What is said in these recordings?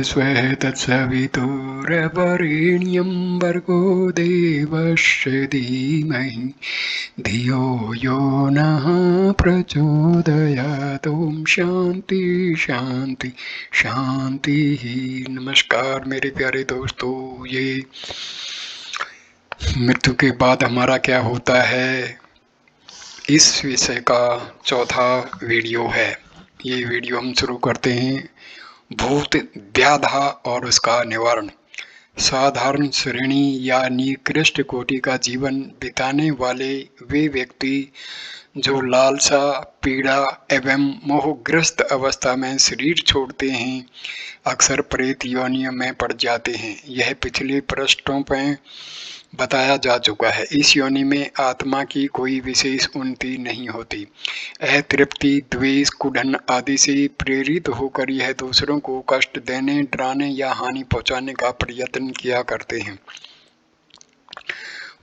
स्वः तत्सवितुर्वरेण्यं भर्गो देवस्य धीमहि धियो यो नः प्रचोदयात्। ओम शांति शांति शांति ही। नमस्कार मेरे प्यारे दोस्तों, ये मृत्यु के बाद हमारा क्या होता है, इस विषय का चौथा वीडियो है। ये वीडियो हम शुरू करते हैं। भूत व्याधा और उसका निवारण। साधारण श्रेणी या निकृष्ट कोटि का जीवन बिताने वाले वे व्यक्ति जो लालसा, पीड़ा एवं मोहग्रस्त अवस्था में शरीर छोड़ते हैं, अक्सर प्रेत योनियों में पड़ जाते हैं। यह पिछले पृष्ठों में बताया जा चुका है। इस योनि में आत्मा की कोई विशेष उन्नति नहीं होती। अतृप्ति, द्वेष, कुढ़न आदि से प्रेरित होकर यह दूसरों को कष्ट देने, डराने या हानि पहुंचाने का प्रयत्न किया करते हैं।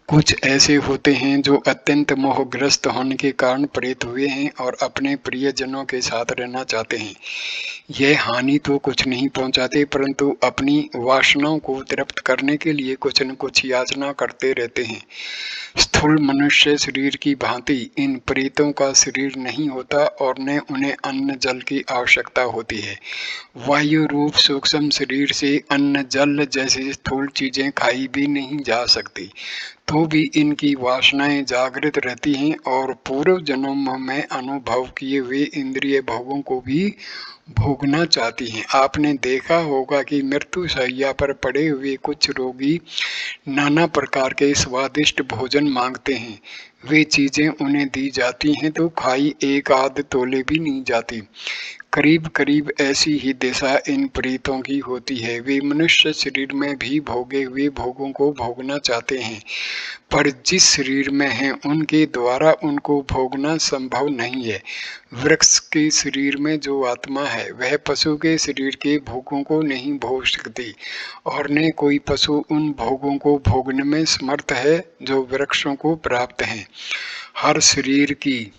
कुछ ऐसे होते हैं जो अत्यंत मोहग्रस्त होने के कारण प्रेत हुए हैं और अपने प्रियजनों के साथ रहना चाहते हैं। यह हानि तो कुछ नहीं पहुंचाते, परंतु अपनी वासनाओं को तृप्त करने के लिए कुछ न कुछ याचना करते रहते हैं। स्थूल मनुष्य शरीर की भांति इन प्रेतों का शरीर नहीं होता और न उन्हें अन्न जल की आवश्यकता होती है। वायु रूप सूक्ष्म शरीर से अन्न जल जैसी स्थूल चीजें खाई भी नहीं जा सकती, तो भी इनकी वासनाएं जागृत रहती हैं और पूर्व जन्म में अनुभव किए हुए इंद्रिय भोगों को भी भोगना चाहती हैं। आपने देखा होगा कि मृत्यु शैया पर पड़े हुए कुछ रोगी नाना प्रकार के स्वादिष्ट भोजन मांगते हैं। वे चीजें उन्हें दी जाती हैं तो खाई एक आध तोले भी नहीं जाती। करीब करीब ऐसी ही दशा इन प्रेतों की होती है। वे मनुष्य शरीर में भी भोगे हुए भोगों को भोगना चाहते हैं, पर जिस शरीर में हैं उनके द्वारा उनको भोगना संभव नहीं है। वृक्ष के शरीर में जो आत्मा है वह पशु के शरीर के भोगों को नहीं भोग सकती और न कोई पशु उन भोगों को भोगने में समर्थ है जो वृक्षों को प्राप्त हैं। हर शरीर की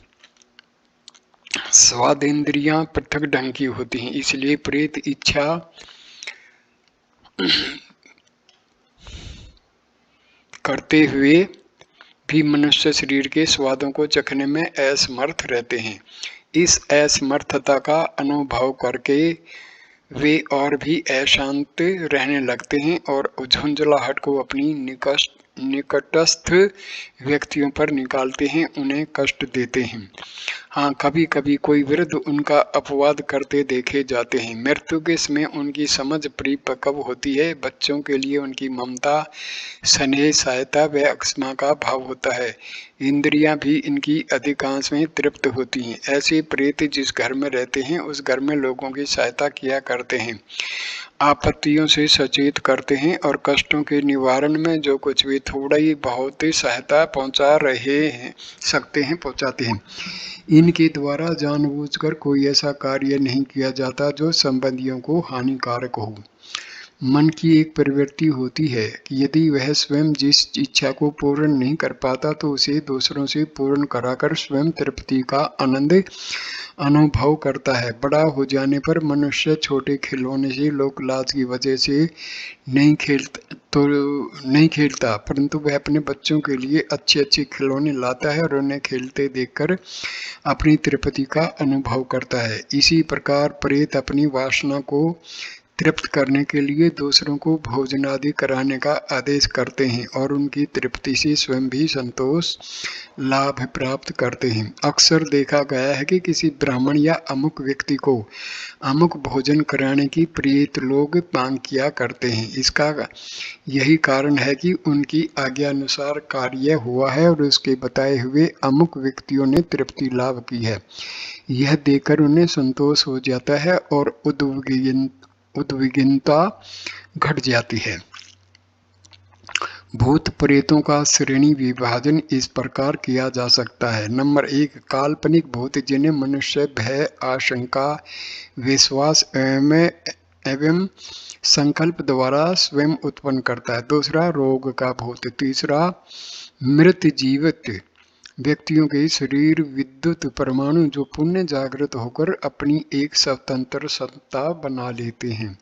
स्वादेंद्रियां पृथक ढंग की होती हैं, इसलिए प्रेत इच्छा करते हुए भी मनुष्य शरीर के स्वादों को चखने में असमर्थ रहते हैं। इस असमर्थता का अनुभव करके वे और भी अशांत रहने लगते हैं और झुंझलाहट को अपनी निकटस्थ व्यक्तियों पर निकालते हैं, उन्हें कष्ट देते हैं। हाँ, कभी कभी कोई वृद्ध उनका अपवाद करते देखे जाते हैं। मृत्यु के समय उनकी समझ परिपक्व होती है। बच्चों के लिए उनकी ममता, स्नेह, सहायता व अक्षमा का भाव होता है। इंद्रियां भी इनकी अधिकांश में तृप्त होती हैं। ऐसे प्रेत जिस घर में रहते हैं उस घर में लोगों की सहायता किया करते हैं, आपत्तियों से सचेत करते हैं और कष्टों के निवारण में जो कुछ भी थोड़ा ही बहुत ही सहायता पहुंचा रहे हैं सकते हैं पहुंचाते हैं। इनके द्वारा जानबूझकर कोई ऐसा कार्य नहीं किया जाता जो संबंधियों को हानिकारक हो। मन की एक प्रवृत्ति होती है कि यदि वह स्वयं जिस इच्छा को पूर्ण नहीं कर पाता तो उसे दूसरों से पूर्ण कराकर स्वयं तृप्ति का आनंद अनुभव करता है। बड़ा हो जाने पर मनुष्य छोटे खिलौने से लोक लाज की वजह से नहीं खेलता, परंतु वह अपने बच्चों के लिए अच्छे अच्छे खिलौने लाता है और उन्हें खेलते देखकर अपनी तृप्ति का अनुभव करता है। इसी प्रकार प्रेत अपनी वासना को तृप्त करने के लिए दूसरों को भोजन आदि कराने का आदेश करते हैं और उनकी तृप्ति से स्वयं भी संतोष लाभ प्राप्त करते हैं। अक्सर देखा गया है कि किसी ब्राह्मण या अमुक व्यक्ति को अमुक भोजन कराने की प्रेत लोग मांग किया करते हैं। इसका यही कारण है कि उनकी आज्ञा अनुसार कार्य हुआ है और उसके बताए हुए अमुक व्यक्तियों ने तृप्ति लाभ की है। यह देखकर उन्हें संतोष हो जाता है और उद्विग्नता घट जाती है। भूत प्रेतों का श्रेणी विभाजन इस प्रकार किया जा सकता है। नंबर 1, काल्पनिक भूत जिन्हें मनुष्य भय, आशंका, विश्वास एवं संकल्प द्वारा स्वयं उत्पन्न करता है। दूसरा, रोग का भूत। तीसरा, मृत जीवित व्यक्तियों के शरीर विद्युत परमाणु जो पुण्य जागृत होकर अपनी एक स्वतंत्र सत्ता बना लेते हैं।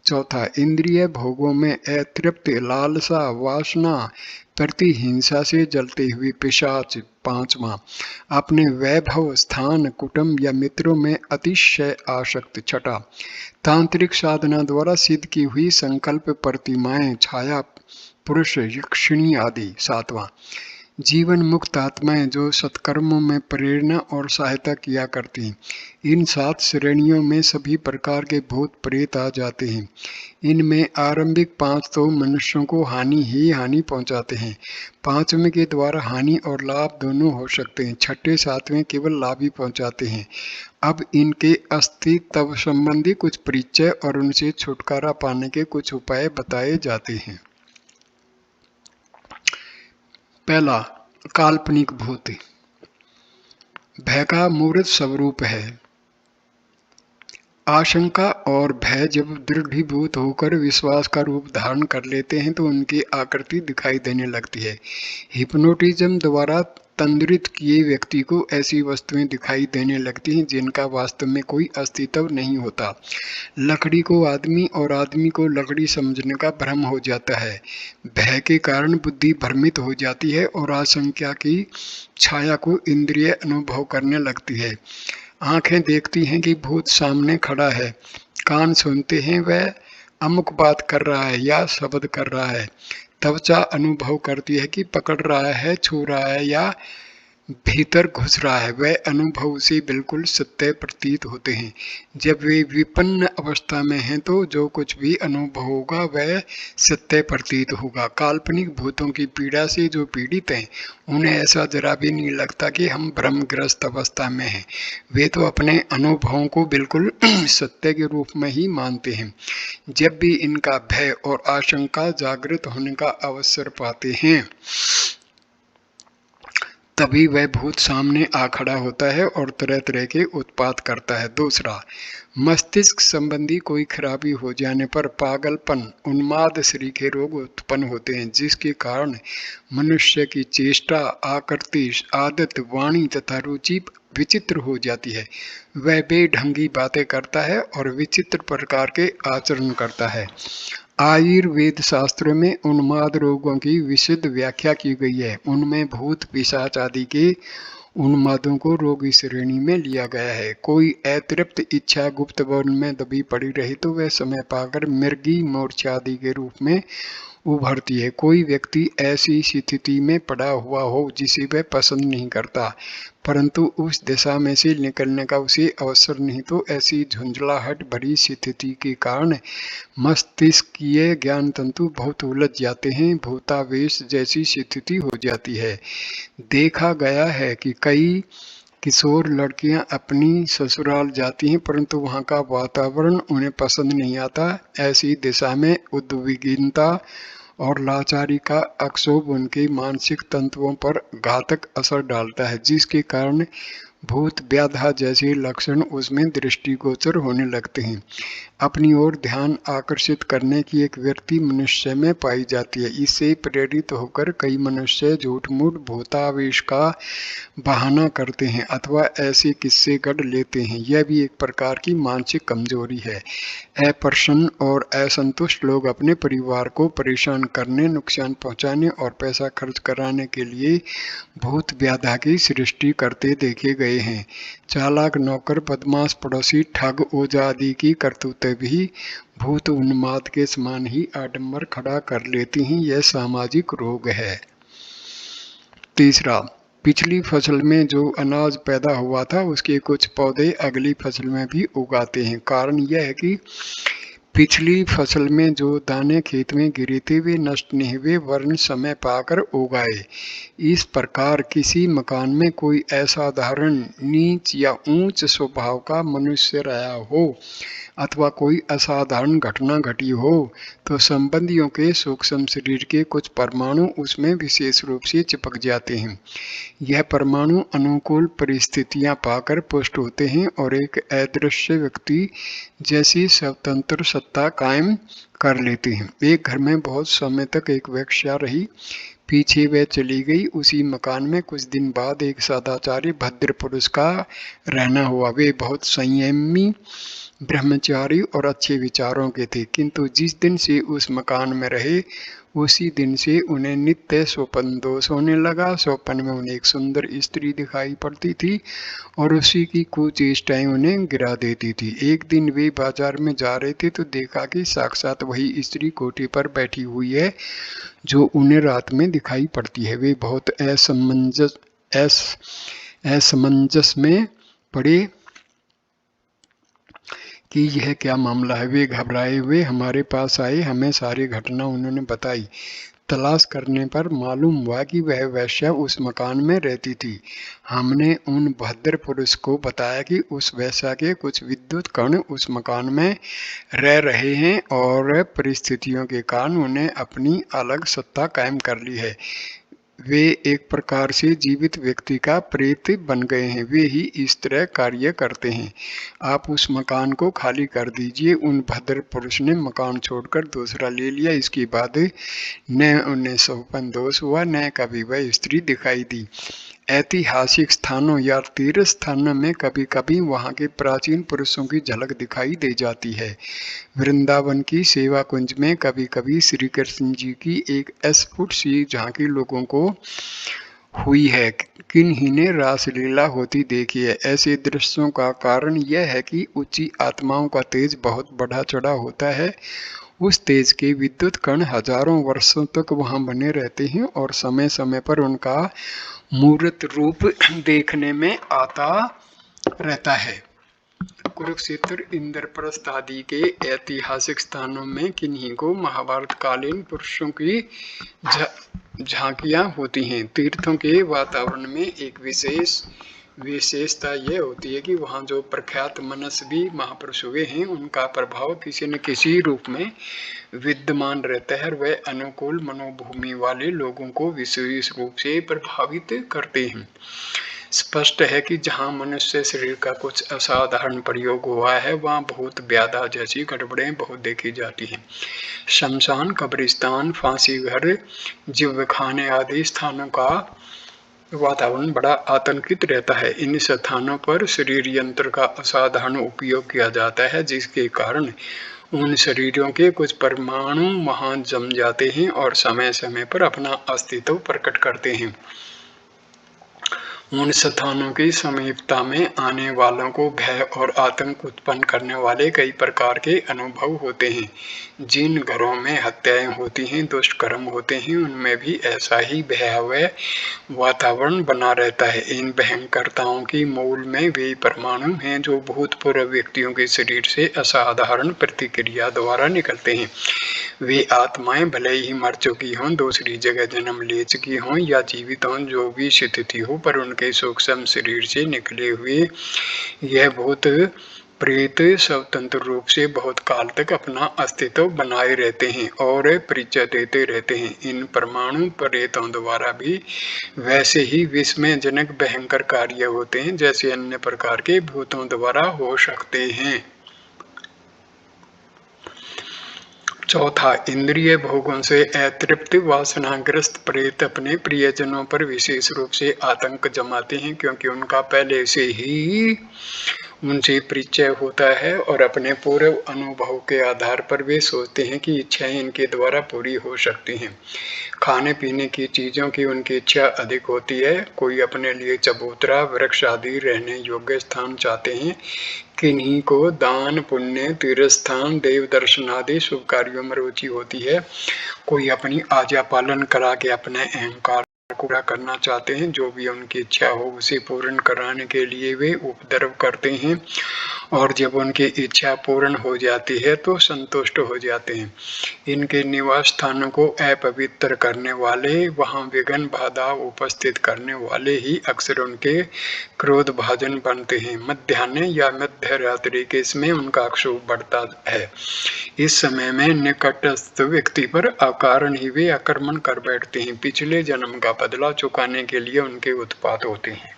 चौथा, इंद्रिय भोगों में अतृप्ति, लालसा, वासना, प्रतिहिंसा से जलते हुए पिशाच। पांचवा, अपने वैभव, स्थान, कुटुंब या मित्रों में अतिशय आसक्त। छठा, तांत्रिक साधना द्वारा सिद्ध की हुई संकल्प प्रतिमाएं, छाया पुरुष, यक्षिणी आदि। सातवां, जीवन मुक्त आत्माएं जो सत्कर्मों में प्रेरणा और सहायता किया करती हैं। इन 7 श्रेणियों में सभी प्रकार के भूत प्रेत आ जाते हैं। इनमें आरंभिक 5 तो मनुष्यों को हानि ही हानि पहुंचाते हैं। 5वें के द्वारा हानि और लाभ दोनों हो सकते हैं। 6ठे 7वें केवल लाभ ही पहुंचाते हैं। अब इनके अस्तित्व संबंधी कुछ परिचय और उनसे छुटकारा पाने के कुछ उपाय बताए जाते हैं। पहला, काल्पनिक भूत। भय का मूर्त स्वरूप है। आशंका और भय जब दृढ़ीभूत होकर विश्वास का रूप धारण कर लेते हैं तो उनकी आकृति दिखाई देने लगती है। हिप्नोटिज्म द्वारा तंद्रित किए व्यक्ति को ऐसी वस्तुएं दिखाई देने लगती हैं जिनका वास्तव में कोई अस्तित्व नहीं होता। लकड़ी को आदमी और आदमी को लकड़ी समझने का भ्रम हो जाता है। भय के कारण बुद्धि भ्रमित हो जाती है और आशंका की छाया को इंद्रिय अनुभव करने लगती है। आंखें देखती हैं कि भूत सामने खड़ा है, कान सुनते हैं वह अमुक बात कर रहा है या शब्द कर रहा है, त्वचा अनुभव करती है कि पकड़ रहा है, छू रहा है या भीतर घुस रहा है। वह अनुभव उसे बिल्कुल सत्य प्रतीत होते हैं। जब वे विपन्न अवस्था में हैं तो जो कुछ भी अनुभव होगा वह सत्य प्रतीत होगा। काल्पनिक भूतों की पीड़ा से जो पीड़ित हैं उन्हें ऐसा जरा भी नहीं लगता कि हम भ्रमग्रस्त अवस्था में हैं। वे तो अपने अनुभवों को बिल्कुल सत्य के रूप में ही मानते हैं। जब भी इनका भय और आशंका जागृत होने का अवसर पाते हैं तभी वह भूत सामने आ खड़ा होता है और तरह तरह के उत्पात करता है। दूसरा, मस्तिष्क संबंधी कोई खराबी हो जाने पर पागलपन, उन्माद श्री के रोग उत्पन्न होते हैं जिसके कारण मनुष्य की चेष्टा, आकृति, आदत, वाणी तथा रुचि विचित्र हो जाती है। वह बेढंगी बातें करता है और विचित्र प्रकार के आचरण करता है। आयुर्वेद शास्त्र में उन्माद रोगों की विशुद्ध व्याख्या की गई है। उनमें भूत, पिशाच आदि के उन्मादों को रोगी श्रेणी में लिया गया है। कोई अतृप्त इच्छा गुप्त वन में दबी पड़ी रही तो वह समय पाकर मृगी, मूर्छा आदि के रूप में उभरती है। कोई व्यक्ति ऐसी स्थिति में पड़ा हुआ हो जिसे वह पसंद नहीं करता परंतु उस दिशा में से निकलने का उसे अवसर नहीं तो ऐसी झुंझलाहट भरी स्थिति के कारण मस्तिष्कीय ज्ञान तंतु बहुत उलझ जाते हैं। भूतावेश जैसी स्थिति हो जाती है। देखा गया है कि कई किशोर लड़कियां अपनी ससुराल जाती हैं परंतु वहां का वातावरण उन्हें पसंद नहीं आता। ऐसी दिशा में उद्विग्नता और लाचारी का अक्षोभ उनके मानसिक तंतुओं पर घातक असर डालता है जिसके कारण भूत, व्याधा जैसे लक्षण उसमें दृष्टिगोचर होने लगते हैं। अपनी ओर ध्यान आकर्षित करने की एक वृत्ति मनुष्य में पाई जाती है। इससे प्रेरित होकर कई मनुष्य झूठ-मूठ भूतावेश का बहाना करते हैं अथवा ऐसे किस्से गढ़ लेते हैं। यह भी एक प्रकार की मानसिक कमजोरी है। अप्रसन्न और असंतुष्ट लोग अपने परिवार को परेशान करने, नुकसान पहुंचाने और पैसा खर्च कराने के लिए भूत व्याधा की सृष्टि करते देखे गए हैं। चालाक नौकर, बदमाश पड़ोसी, ठग, ओझा आदि की करतूतें भी भूत उन्माद के समान ही आडंबर खड़ा कर लेती हैं। यह सामाजिक रोग है। तीसरा, पिछली फसल में जो अनाज पैदा हुआ था उसके कुछ पौधे अगली फसल में भी उगाते हैं। कारण यह है कि पिछली फसल में जो दाने खेत में गिरे थे वे नष्ट नहीं हुए वरन समय पाकर उगाए। इस प्रकार किसी मकान में कोई असाधारण, नीच या ऊंच स्वभाव का मनुष्य रहा हो अथवा कोई असाधारण घटना घटी हो तो संबंधियों के सूक्ष्म शरीर के कुछ परमाणु उसमें विशेष रूप से चिपक जाते हैं। यह परमाणु अनुकूल परिस्थितियां पाकर पुष्ट होते हैं और एक अदृश्य व्यक्ति जैसी स्वतंत्र सत्ता कायम कर लेते हैं। एक घर में बहुत समय तक एक वेश्या रही। पीछे वह चली गई। उसी मकान में कुछ दिन बाद एक सदाचारी भद्र पुरुष का रहना हुआ। वे बहुत संयमी, ब्रह्मचारी और अच्छे विचारों के थे, किंतु जिस दिन से उस मकान में रहे उसी दिन से उन्हें नित्य स्वप्न दोष होने लगा। स्वप्न में उन्हें एक सुंदर स्त्री दिखाई पड़ती थी और उसी की कुचेष्टाएं उन्हें गिरा देती थी। एक दिन वे बाजार में जा रहे थे तो देखा कि साक्षात वही स्त्री कोठी पर बैठी हुई है जो उन्हें रात में दिखाई पड़ती है। वे बहुत असमंजस में पड़े कि यह क्या मामला है। वे घबराए हुए हमारे पास आए। हमें सारी घटना उन्होंने बताई। तलाश करने पर मालूम हुआ कि वह वेश्या उस मकान में रहती थी। हमने उन भद्र पुरुष को बताया कि उस वेश्या के कुछ विद्युत कण उस मकान में रह रहे हैं और परिस्थितियों के कारण उन्हें अपनी अलग सत्ता कायम कर ली है। वे एक प्रकार से जीवित व्यक्ति का प्रेत बन गए हैं। वे ही इस तरह कार्य करते हैं। आप उस मकान को खाली कर दीजिए। उन भद्र पुरुष ने मकान छोड़कर दूसरा ले लिया। इसके बाद न उन्हें स्वप्न दोष हुआ, न कभी वह स्त्री दिखाई दी। ऐतिहासिक स्थानों या तीर्थ स्थानों में कभी कभी वहाँ के प्राचीन पुरुषों की झलक दिखाई दे जाती है। वृंदावन की सेवा कुंज में कभी कभी श्री कृष्ण जी की एक अस्फुट सी झांकी लोगों को हुई है। किन्हीं ने रासलीला होती देखी है। ऐसे दृश्यों का कारण यह है कि ऊंची आत्माओं का तेज बहुत बढ़ा चढ़ा होता है। उस तेज के विद्युत कण हजारों वर्षों तक वहां बने रहते हैं और समय समय पर उनका मूर्त रूप देखने में आता रहता है। कुरुक्षेत्र, इंद्रप्रस्थ आदि के ऐतिहासिक स्थानों में किन्हीं को महाभारत कालीन पुरुषों की झांकियां होती हैं। तीर्थों के वातावरण में एक विशेषता यह होती है कि वहाँ जो प्रख्यात मनस्वी महापुरुष हुए हैं उनका प्रभाव किसी न किसी रूप में विद्यमान रहता है और वह अनुकूल मनोभूमि वाले लोगों को विशेष रूप से प्रभावित करते हैं। स्पष्ट है कि जहाँ मनुष्य शरीर का कुछ असाधारण प्रयोग हुआ है वहाँ भूत व्याधा जैसी गड़बड़ें बहुत देखी जाती हैं। शमशान, कब्रिस्तान, फांसी घर, जिव्वखाने आदि स्थानों का वातावरण बड़ा आतंकित रहता है। इन स्थानों पर शरीर यंत्र का असाधारण उपयोग किया जाता है, जिसके कारण उन शरीरों के कुछ परमाणु वहां जम जाते हैं और समय समय पर अपना अस्तित्व प्रकट करते हैं। उन स्थानों की समीपता में आने वालों को भय और आतंक उत्पन्न करने वाले कई प्रकार के अनुभव होते हैं। जिन घरों में हत्याएं होती हैं, दुष्कर्म होते हैं, उनमें भी ऐसा ही भयावह वातावरण बना रहता है। इन भयंकरताओं की मूल में वे परमाणु हैं जो भूतपूर्व व्यक्तियों के शरीर से असाधारण प्रतिक्रिया द्वारा निकलते हैं। वे आत्माएं भले ही मर चुकी हों, दूसरी जगह जन्म ले चुकी हों या जीवित हों, जो भी स्थिति हो, पर उनके सूक्ष्म शरीर से निकले हुए यह भूत प्रेत स्वतंत्र रूप से बहुत काल तक अपना अस्तित्व बनाए रहते हैं और परिचय देते रहते हैं। इन परमाणु प्रेतों द्वारा भी वैसे ही विस्मयजनक भयंकर कार्य होते हैं जैसे अन्य प्रकार के भूतों द्वारा हो सकते हैं। चौथा, इंद्रिय भोगों से अतृप्त वासनाग्रस्त प्रेत अपने प्रियजनों पर विशेष रूप से आतंक जमाते हैं, क्योंकि उनका पहले से ही उनसे परिचय होता है और अपने पूर्व अनुभव के आधार पर वे सोचते हैं कि इच्छाएं इनके द्वारा पूरी हो सकती हैं। खाने पीने की चीज़ों की उनकी इच्छा अधिक होती है। कोई अपने लिए चबूतरा, वृक्ष आदि रहने योग्य स्थान चाहते हैं। किन्हीं को दान पुण्य, तीर्थ स्थान, देव दर्शन आदि शुभ कार्यों में रुचि होती है। कोई अपनी आज्ञा पालन करा के अपने अहंकार पूरा करना चाहते हैं। जो भी उनकी इच्छा हो उसे पूर्ण कराने के लिए वे उपद्रव करते हैं और जब उनकी इच्छा पूर्ण हो जाती है तो संतुष्ट हो जाते हैं। इनके निवास स्थानों को अपवित्र करने वाले, वहां विघ्न बाधा उपस्थित करने वाले ही अक्सर उनके क्रोध भाजन बनते हैं। मध्याह्न या मध्य रात्रि के समय उनका क्षोभ बढ़ता है। इस समय में निकटस्थ व्यक्ति पर अकारण ही वे आक्रमण कर बैठते हैं। पिछले जन्म का बदला चुकाने के लिए उनके उत्पात होते हैं।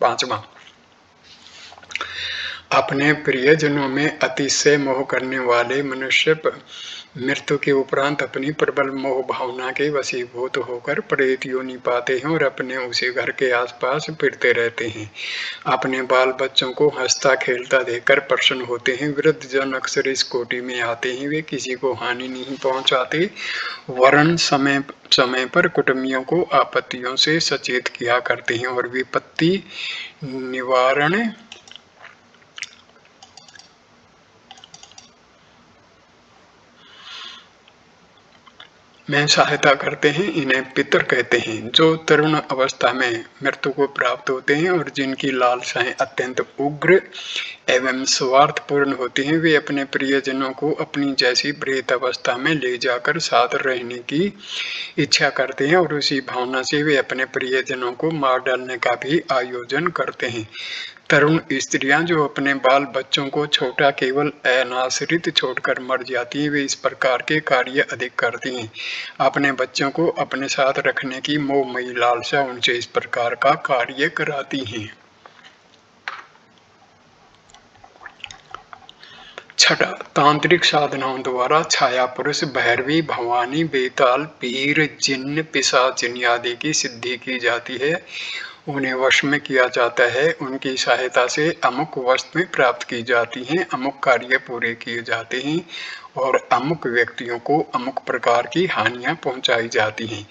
पांचवा, अपने प्रियजनों में अतिशय मोह करने वाले मनुष्य मृत्यु के उपरांत अपनी प्रबल मोह भावना के वशीभूत होकर प्रेत योनि पाते हैं और अपने उसी घर के आसपास फिरते रहते हैं। अपने बाल बच्चों को हंसता खेलता देखकर प्रसन्न होते हैं। वृद्ध जन अक्सर इस कोटि में आते हैं। वे किसी को हानि नहीं पहुंचाते, वरन समय समय पर कुटुंबियों को आपत्तियों से सचेत किया करते हैं और विपत्ति निवारण में सहायता करते हैं। इन्हें पितर कहते हैं। जो तरुण अवस्था में मृत्यु को प्राप्त होते हैं और जिनकी लालसाएं अत्यंत उग्र एवं स्वार्थपूर्ण होती हैं, वे अपने प्रियजनों को अपनी जैसी प्रेत अवस्था में ले जाकर साथ रहने की इच्छा करते हैं और उसी भावना से वे अपने प्रियजनों को मार डालने का भी आयोजन करते हैं। तरुण स्त्रियां जो अपने बाल बच्चों को छोटा केवल अनाश्रित छोड़कर मर जाती हैं, वे इस प्रकार के कार्य अधिक करती हैं। अपने बच्चों को अपने साथ रखने की मोहमयी लालसा उनसे इस प्रकार का कार्य कराती हैं। छठा, तांत्रिक साधनाओं द्वारा छाया पुरुष, भैरवी, भवानी, बेताल, पीर, जिन्न, पिशाचिनी आदि की सिद्धि की जाती है। उन्हें वश में किया जाता है। उनकी सहायता से अमुक वस्तुएं प्राप्त की जाती हैं, अमुक कार्य पूरे किए जाते हैं और अमुक व्यक्तियों को अमुक प्रकार की हानियां पहुंचाई जाती हैं।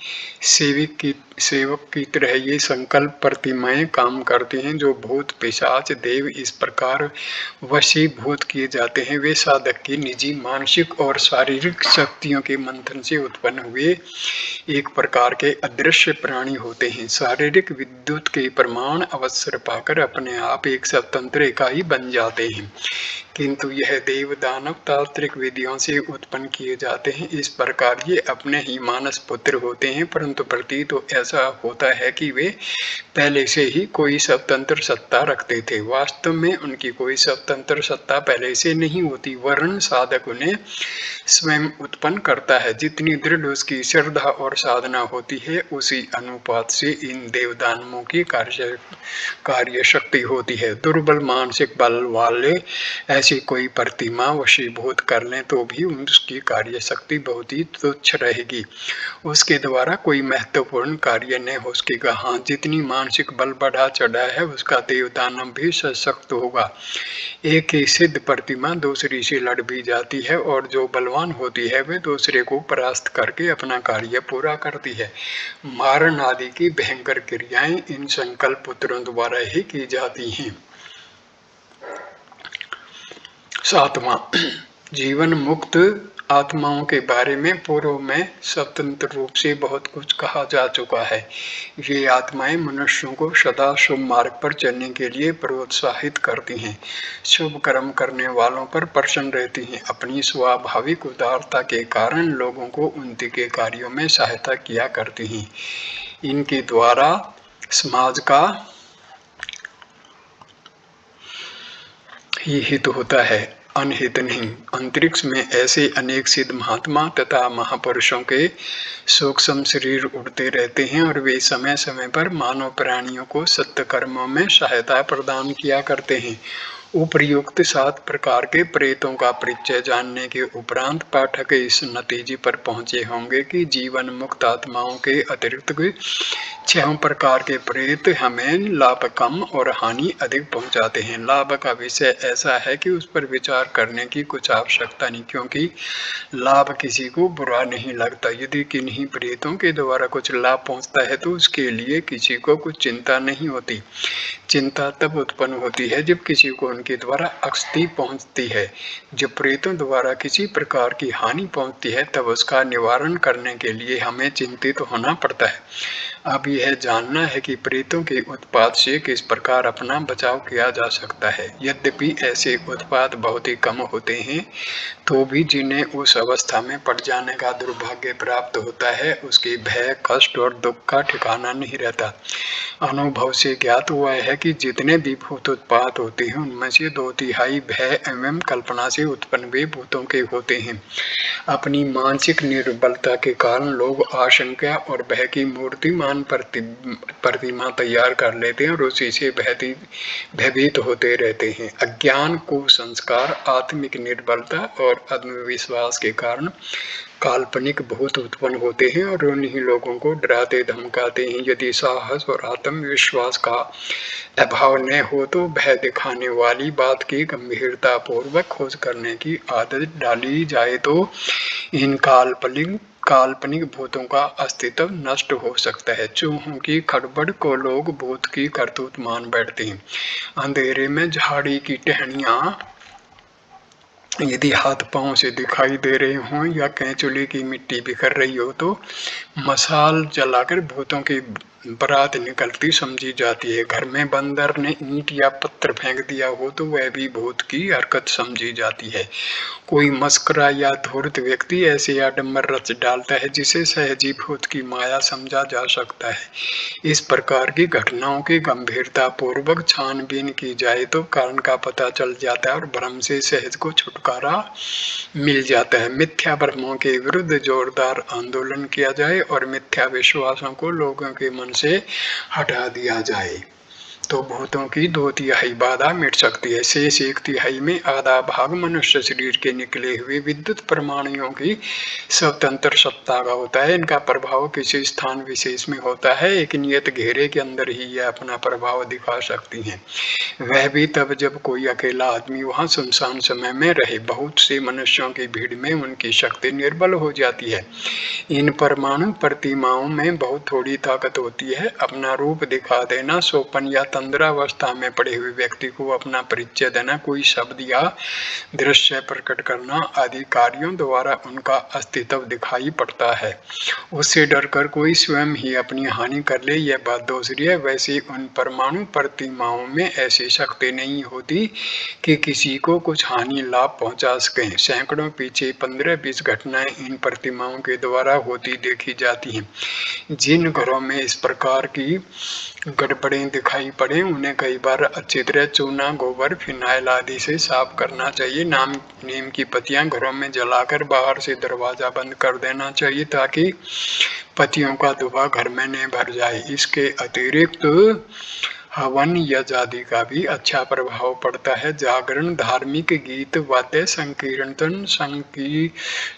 सेवक की तरह ये संकल्प प्रतिमाएं काम करती हैं। जो भूत, पिशाच, देव इस प्रकार वशीभूत किए जाते हैं, वे साधक की निजी मानसिक और शारीरिक शक्तियों के मंथन से उत्पन्न हुए एक प्रकार के अदृश्य प्राणी होते हैं। शारीरिक विद्युत के प्रमाण अवसर पाकर अपने आप एक स्वतंत्र इकाई बन जाते हैं, किंतु यह देव दानव तांत्रिक विधियों से उत्पन्न किए जाते हैं। इस प्रकार ये अपने ही मानस पुत्र होते हैं, परंतु प्रतीत तो ऐसा होता है कि वे पहले से ही कोई स्वतंत्र सत्ता रखते थे। वास्तव में उनकी कोई स्वतंत्र सत्ता पहले से नहीं होती, वरन साधक उन्हें स्वयं उत्पन्न करता है। जितनी दृढ़ उसकी श्रद्धा और साधना होती है, उसी अनुपात से इन देवदानवों की कार्य शक्ति होती है। दुर्बल मानसिक बल वाले ऐसी कोई प्रतिमा वशीभूत कर लें तो भी उसकी कार्य शक्ति बहुत ही तुच्छ रहेगी, उसके द्वारा कोई महत्वपूर्ण कार्य नहीं हो सकेगा। हाँ, जितनी मानसिक बल बढ़ा चढ़ा है, उसका देवदानव भी सशक्त होगा। एक ही सिद्ध प्रतिमा दूसरी से लड़ भी जाती है और जो बलवान होती है वे दूसरे को परास्त करके अपना कार्य पूरा करती है। मारण आदि की भयंकर क्रियाएं इन संकल्प पुत्रों द्वारा ही की जाती हैं। सातवां, जीवन मुक्त आत्माओं के बारे में पूर्व में स्वतंत्र रूप से बहुत कुछ कहा जा चुका है। ये आत्माएं मनुष्यों को सदा शुभ मार्ग पर चलने के लिए प्रोत्साहित करती हैं, शुभ कर्म करने वालों पर प्रसन्न रहती हैं। अपनी स्वाभाविक उदारता के कारण लोगों को उनके कार्यों में सहायता किया करती हैं। इनके द्वारा समाज का ही हित होता है, अनहित नहीं। अंतरिक्ष में ऐसे अनेक सिद्ध महात्मा तथा महापुरुषों के सूक्ष्म शरीर उड़ते रहते हैं और वे समय समय पर मानव प्राणियों को सत्य कर्मों में सहायता प्रदान किया करते हैं। उपर्युक्त 7 प्रकार के प्रेतों का परिचय जानने के उपरांत पाठक इस नतीजे पर पहुंचे होंगे कि जीवन मुक्त आत्माओं के अतिरिक्त 6 प्रकार के प्रेत हमें लाभ कम और हानि अधिक पहुंचाते हैं। लाभ का विषय ऐसा है कि उस पर विचार करने की कुछ आवश्यकता नहीं, क्योंकि लाभ किसी को बुरा नहीं लगता। यदि किन्हीं प्रेतों के द्वारा कुछ लाभ पहुंचता है तो उसके लिए किसी को कुछ चिंता नहीं होती। चिंता तब उत्पन्न होती है जब किसी को उनके द्वारा क्षति पहुंचती है। जब प्रेतों द्वारा किसी प्रकार की हानि पहुंचती है तब उसका निवारण करने के लिए हमें चिंतित होना पड़ता है। अब यह जानना है कि प्रेतों के उत्पात से किस प्रकार अपना बचाव किया जा सकता है। यद्यपि ऐसे उत्पात बहुत ही कम होते हैं, तो भी जिन्हें उस अवस्था में पड़ जाने का दुर्भाग्य प्राप्त होता है, उसके भय, कष्ट और दुख का ठिकाना नहीं रहता। अनुभव से ज्ञात हुआ है कि जितने भी भूत उत्पात होते हैं, उनमें से 2/3 भय एवं कल्पना से उत्पन्न हुए भूतों के होते हैं। अपनी मानसिक निर्बलता के कारण लोग आशंका और भय की मूर्तिमान बुद्धिमान प्रतिमा तैयार कर लेते हैं और उसी से भयभीत होते रहते हैं। अज्ञान, कुसंस्कार, आत्मिक निर्बलता और आत्मविश्वास के कारण काल्पनिक भूत उत्पन्न होते हैं और उन्हीं लोगों को डराते धमकाते हैं। यदि साहस और आत्मविश्वास का अभाव न हो तो भय दिखाने वाली बात की गंभीरता पूर्वक खोज करने की आदत डाली जाए तो इन काल्पनिक भूतों का अस्तित्व नष्ट हो सकता है। चूहों की खड़बड़ को लोग भूत की करतूत मान बैठते हैं। अंधेरे में झाड़ी की टहनियां यदि हाथ पांव से दिखाई दे रहे हों या कैंचुली की मिट्टी बिखर रही हो तो मशाल जलाकर भूतों की बारात निकलती समझी जाती है। घर में बंदर ने ईंट या पत्थर फेंक दिया हो तो वह भी भूत की हरकत समझी जाती है। कोई मस्करा या धूर्त व्यक्ति ऐसे आडंबर रच डालता है जिसे सहजी भूत की माया समझा जा सकता है। इस प्रकार की घटनाओं की गंभीरता पूर्वक छानबीन की जाए तो कारण का पता चल जाता है और भ्रम से सहज को छुटकारा मिल जाता है। मिथ्या भ्रमों के विरुद्ध जोरदार आंदोलन किया जाए और मिथ्या विश्वासों को लोगों के मन से हटा दिया जाए तो भूतों की 2/3 बाधा मिट सकती है। शेष 1/3 में आधा भाग मनुष्य शरीर के निकले हुए विद्युत परमाणुओं की स्वतंत्र सत्ता का होता है। इनका प्रभाव किसी स्थान विशेष में होता है, एक नियत घेरे के अंदर ही यह अपना प्रभाव दिखा सकती हैं। वह भी तब जब कोई अकेला आदमी वहां सुनसान समय में रहे। बहुत से मनुष्यों की भीड़ में उनकी शक्ति निर्बल हो जाती है। इन परमाणु प्रतिमाओं में बहुत थोड़ी ताकत होती है। अपना रूप दिखा देना, सोपन या तंद्रावस्था में पड़े हुए व्यक्ति को अपना परिचय देना, कोई शब्द या दृश्य प्रकट करना आदि कार्यों द्वारा उनका अस्तित्व दिखाई पड़ता है। उससे डरकर कोई स्वयं ही अपनी हानि कर ले यह बात दूसरी है। वैसे उन परमाणु प्रतिमाओं में ऐसी शक्ति नहीं होती कि किसी को कुछ हानि लाभ पहुंचा सके। सैकड़ों पीछे 15-20 घटनाएं इन प्रतिमाओं के द्वारा होती देखी जाती हैं। जिन घरों में इस प्रकार की गड़बड़ें दिखाई पड़े उन्हें कई बार अच्छी तरह चूना, गोबर, फिनाइल आदि से साफ करना चाहिए। नीम की पत्तियां घरों में जलाकर बाहर से दरवाजा बंद कर देना चाहिए ताकि पत्तियों का धुआं घर में न भर जाए। इसके अतिरिक्त हवन यज्ञ का भी अच्छा प्रभाव पड़ता है। जागरण, धार्मिक गीत, वाद्य संकीर्तन,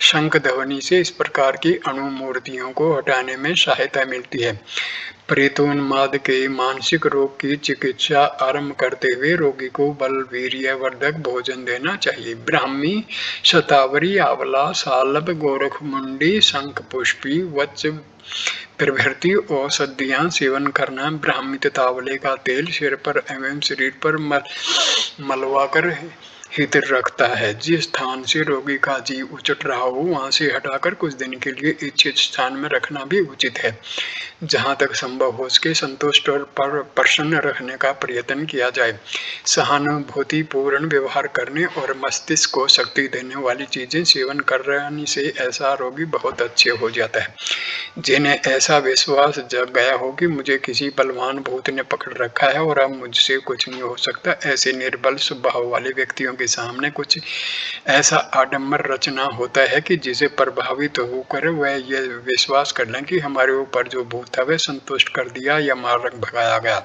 शंख ध्वनि से इस प्रकार की अणुमूर्तियों को हटाने में सहायता मिलती है। प्रेतोन्माद के मानसिक रोग की चिकित्सा आरंभ करते हुए रोगी को बलवीर्यवर्धक भोजन देना चाहिए। ब्राह्मी, शतावरी, आंवला, सालब, गोरखमुंडी, शंखपुष्पी, वत्स प्रभृति औषधियां सेवन करना। ब्राह्मी तथा आंवले का तेल सिर पर एवं शरीर पर मलवाकर हित रखता है। जिस स्थान से रोगी का जीव उचट रहा हो वहां से हटाकर कुछ दिन के लिए इच्छित स्थान में रखना भी उचित है। जहां तक संभव हो सके संतुष्ट और प्रसन्न रखने का प्रयत्न किया जाए। सहानुभूतिपूर्ण व्यवहार करने और मस्तिष्क को शक्ति देने वाली चीजें सेवन करने से ऐसा रोगी बहुत अच्छे हो जाता है। जिन्हें ऐसा विश्वास जग गया हो कि मुझे किसी बलवान भूत ने पकड़ रखा है और अब मुझसे कुछ नहीं हो सकता, ऐसे निर्बल स्वभाव वाले व्यक्तियों के सामने कुछ ऐसा आडंबर रचना होता है कि जिसे प्रभावित होकर वह यह विश्वास कर लें कि हमारे ऊपर जो भूत था वह संतुष्ट कर दिया या मार भगाया गया।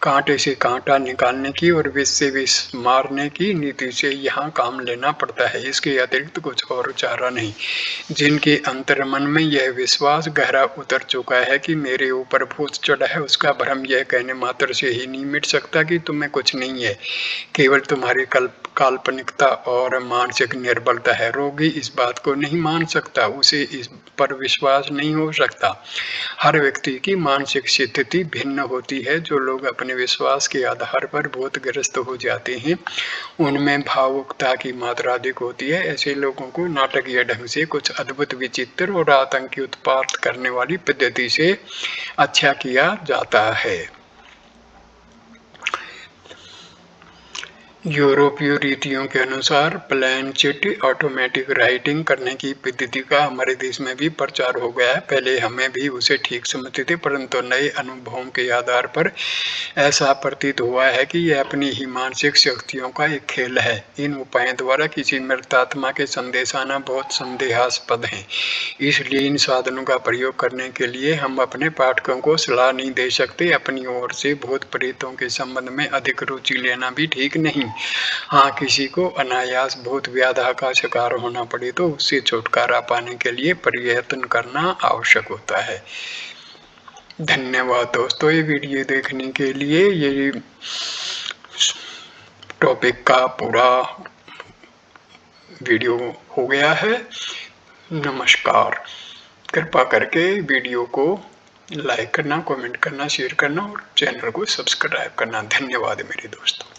कांटे से कांटा निकालने की और विष से विष मारने की नीति से यहाँ काम लेना पड़ता है। इसके अतिरिक्त कुछ और चारा नहीं। जिनके अंतर्मन में यह विश्वास गहरा उतर चुका है कि मेरे ऊपर भूत चढ़ा है, उसका भ्रम यह कहने मात्र से ही नहीं मिट सकता कि तुम्हें कुछ नहीं है, केवल तुम्हारी काल्पनिकता और मानसिक निर्बलता है। रोगी इस बात को नहीं मान सकता, उसे इस पर विश्वास नहीं हो सकता। हर व्यक्ति की मानसिक स्थिति भिन्न होती है। जो लोग अपने विश्वास के आधार पर भूतग्रस्त हो जाते हैं उनमें भावुकता की मात्रा अधिक होती है। ऐसे लोगों को नाटकीय ढंग से कुछ अद्भुत, विचित्र और आतंकी उत्पात करने वाली पद्धति से अच्छा किया जाता है। यूरोपीय रीतियों के अनुसार प्लेन चिट ऑटोमेटिक राइटिंग करने की पद्धति का हमारे देश में भी प्रचार हो गया है। पहले हमें भी उसे ठीक समझते थे, परंतु नए अनुभवों के आधार पर ऐसा प्रतीत हुआ है कि यह अपनी ही मानसिक शक्तियों का एक खेल है। इन उपायों द्वारा किसी मृत आत्मा के संदेश आना बहुत संदेहास्पद है, इसलिए इन साधनों का प्रयोग करने के लिए हम अपने पाठकों को सलाह नहीं दे सकते। अपनी ओर से भूत प्रेतों के संबंध में अधिक रुचि लेना भी ठीक नहीं। हाँ, किसी को अनायास भूत व्याधा का शिकार होना पड़े तो उससे छुटकारा पाने के लिए प्रयत्न करना आवश्यक होता है। धन्यवाद दोस्तों, ये वीडियो देखने के लिए। ये टॉपिक का पूरा वीडियो हो गया है। नमस्कार। कृपा करके वीडियो को लाइक करना, कमेंट करना, शेयर करना और चैनल को सब्सक्राइब करना। धन्यवाद मेरे दोस्तों।